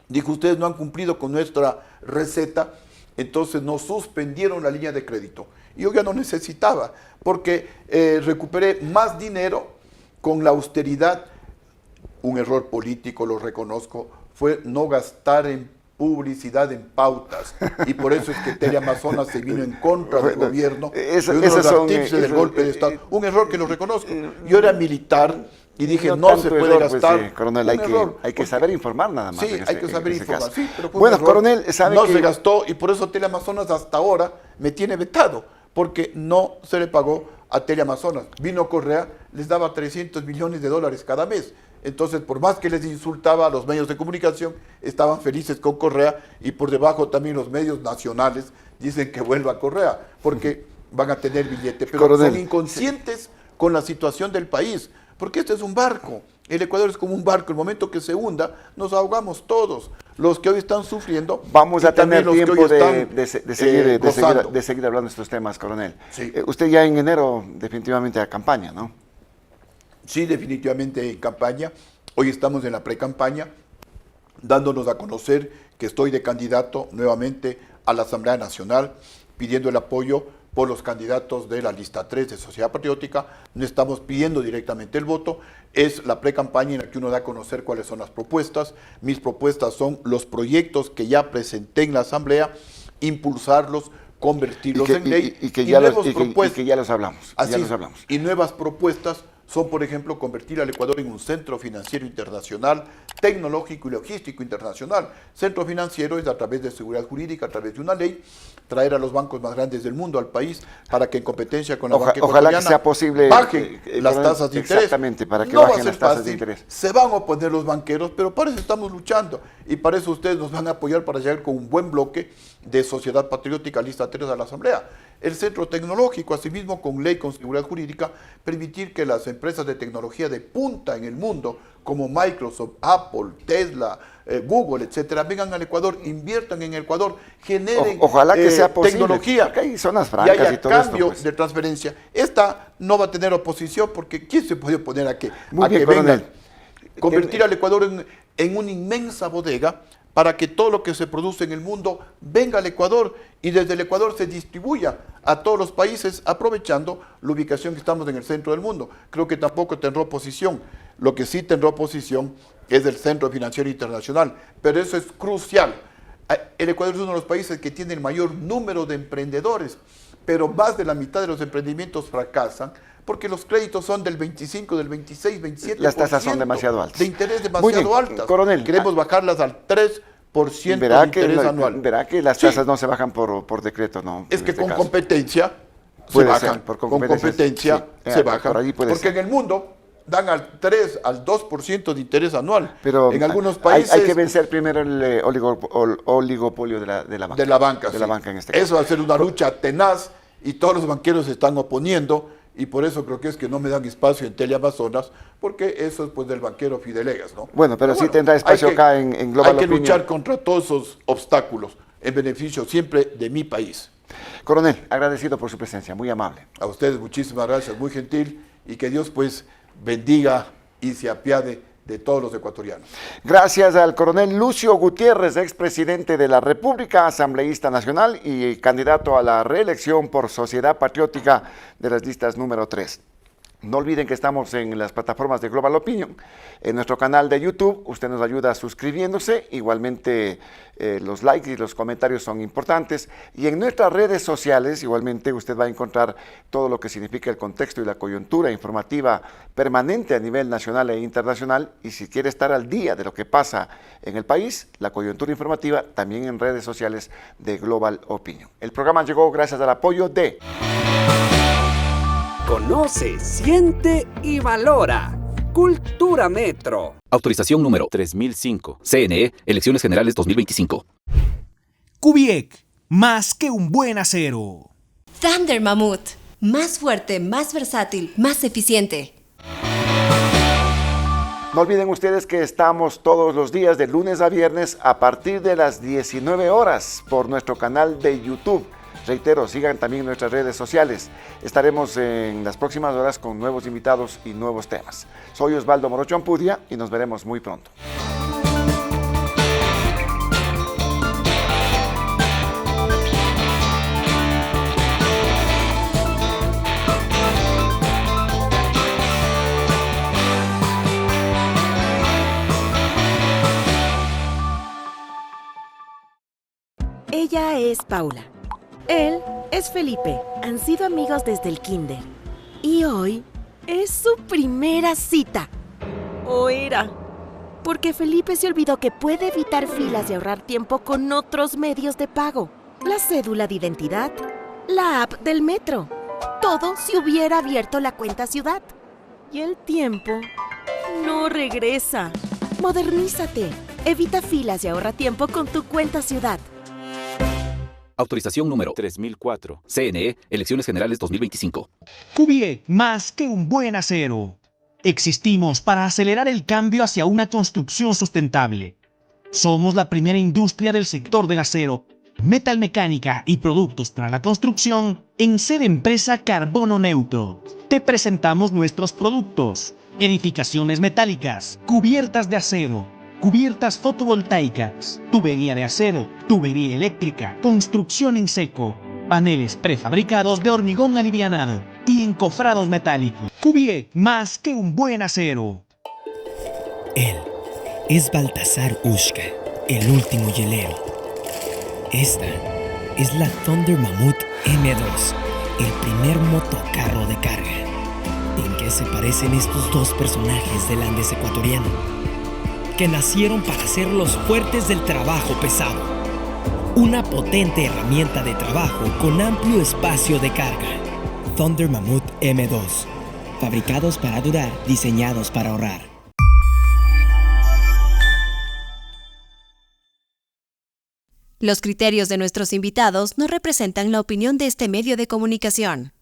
dijo, ustedes no han cumplido con nuestra receta, entonces nos suspendieron la línea de crédito. Y yo ya no necesitaba, porque recuperé más dinero con la austeridad. Un error político, lo reconozco, fue no gastar en publicidad, en pautas. Y por eso es que Teleamazonas se vino en contra del gobierno. De uno de los artífices del golpe de Estado. Un error que lo reconozco. Yo era militar y dije, no se puede gastar. Pues, coronel, hay que saber informar nada más. Sí, hay que saber informar. Sí, pero bueno, coronel, sabe no que... se gastó y por eso Teleamazonas hasta ahora me tiene vetado, porque no se le pagó a Teleamazonas. Vino Correa, les daba $300 millones cada mes. Entonces, por más que les insultaba a los medios de comunicación, estaban felices con Correa, y por debajo también los medios nacionales dicen que vuelva Correa, porque van a tener billete. Pero coronel, son inconscientes con la situación del país, porque este es un barco. El Ecuador es como un barco. El momento que se hunda, nos ahogamos todos. Los que hoy están sufriendo. Vamos a tener tiempo de seguir hablando de estos temas, coronel. Sí. Usted ya en enero definitivamente a campaña, ¿no? Sí, definitivamente en campaña. Hoy estamos en la pre-campaña, dándonos a conocer que estoy de candidato nuevamente a la Asamblea Nacional, pidiendo el apoyo por los candidatos de la lista 3 de Sociedad Patriótica. No estamos pidiendo directamente el voto, es la pre-campaña en la que uno da a conocer cuáles son las propuestas. Mis propuestas son los proyectos que ya presenté en la Asamblea, impulsarlos, convertirlos en ley, y que ya los hablamos. Así, y nuevas propuestas son, por ejemplo, convertir al Ecuador en un centro financiero internacional, tecnológico y logístico internacional. Centro financiero es a través de seguridad jurídica, a través de una ley, traer a los bancos más grandes del mundo al país para que en competencia con la banca ecuatoriana ojalá que sea posible bajen las tasas de interés. Exactamente, para que no bajen las tasas de interés. Se van a oponer los banqueros, pero para eso estamos luchando y para eso ustedes nos van a apoyar para llegar con un buen bloque de Sociedad Patriótica lista 3 a la Asamblea. El centro tecnológico, asimismo, con ley, con seguridad jurídica, permitir que las empresas de tecnología de punta en el mundo, como Microsoft, Apple, Tesla, Google, etcétera, vengan al Ecuador, inviertan en el Ecuador, generen ojalá que sea posible, tecnología, porque hay zonas francas y haya y todo cambio esto, pues, de transferencia. Esta no va a tener oposición porque ¿quién se puede oponer a que, bien, vengan? Convertir al Ecuador en una inmensa bodega para que todo lo que se produce en el mundo venga al Ecuador y desde el Ecuador se distribuya a todos los países, aprovechando la ubicación que estamos en el centro del mundo. Creo que tampoco tendrá oposición. Lo que sí tendrá oposición es el Centro Financiero Internacional, pero eso es crucial. El Ecuador es uno de los países que tiene el mayor número de emprendedores, pero más de la mitad de los emprendimientos fracasan porque los créditos son del 25, del 26, 27%. Las tasas son demasiado altas. De interés demasiado altas. Coronel, queremos bajarlas al 3% de interés anual. Verá que las tasas no se bajan por decreto, ¿no? Es que con competencia se bajan. Con competencia se bajan. Porque en el mundo dan al 3, al 2% de interés anual. Pero en algunos países hay que vencer primero el oligopolio de la banca. De la banca, de la banca en este caso. Eso va a ser una lucha tenaz y todos los banqueros se están oponiendo. Y por eso creo que es que no me dan espacio en Teleamazonas, porque eso es pues del banquero Fidelegas, ¿no? Bueno, pero sí tendrá espacio acá en Global Opinion. Hay que luchar contra todos esos obstáculos, en beneficio siempre de mi país. Coronel, agradecido por su presencia, muy amable. A ustedes muchísimas gracias, muy gentil, y que Dios pues bendiga y se apiade de todos los ecuatorianos. Gracias al coronel Lucio Gutiérrez, expresidente de la República, asambleísta nacional y candidato a la reelección por Sociedad Patriótica de las listas número 3. No olviden que estamos en las plataformas de Global Opinion, en nuestro canal de YouTube. Usted nos ayuda suscribiéndose, igualmente los likes y los comentarios son importantes. Y en nuestras redes sociales, igualmente usted va a encontrar todo lo que significa el contexto y la coyuntura informativa permanente a nivel nacional e internacional. Y si quiere estar al día de lo que pasa en el país, la coyuntura informativa también en redes sociales de Global Opinion. El programa llegó gracias al apoyo de... Conoce, siente y valora. Cultura Metro. Autorización número 3005. CNE, Elecciones Generales 2025. Kubiek, más que un buen acero. Thunder Mammoth. Más fuerte, más versátil, más eficiente. No olviden ustedes que estamos todos los días de lunes a viernes a partir de las 19 horas por nuestro canal de YouTube. Reitero, sigan también nuestras redes sociales. Estaremos en las próximas horas con nuevos invitados y nuevos temas. Soy Osvaldo Morocho Ampudia y nos veremos muy pronto. Ella es Paula. Él es Felipe. Han sido amigos desde el kinder. Y hoy es su primera cita. ¿O era? Porque Felipe se olvidó que puede evitar filas y ahorrar tiempo con otros medios de pago. La cédula de identidad, la app del metro. Todo si hubiera abierto la cuenta Ciudad. Y el tiempo no regresa. Modernízate. Evita filas y ahorra tiempo con tu cuenta Ciudad. Autorización número 3004. CNE, Elecciones Generales 2025. Kubiek, más que un buen acero. Existimos para acelerar el cambio hacia una construcción sustentable. Somos la primera industria del sector del acero, metalmecánica y productos para la construcción en ser empresa carbono neutro. Te presentamos nuestros productos: edificaciones metálicas, cubiertas de acero, cubiertas fotovoltaicas, tubería de acero, tubería eléctrica, construcción en seco, paneles prefabricados de hormigón alivianado y encofrados metálicos. Kubiek, más que un buen acero. Él es Baltasar Ushka, el último hielero. Esta es la Thunder Mammoth M2, el primer motocarro de carga. ¿En qué se parecen estos dos personajes del Andes ecuatoriano? Que nacieron para ser los fuertes del trabajo pesado. Una potente herramienta de trabajo con amplio espacio de carga. Thunder Mammoth M2. Fabricados para durar, diseñados para ahorrar. Los criterios de nuestros invitados no representan la opinión de este medio de comunicación.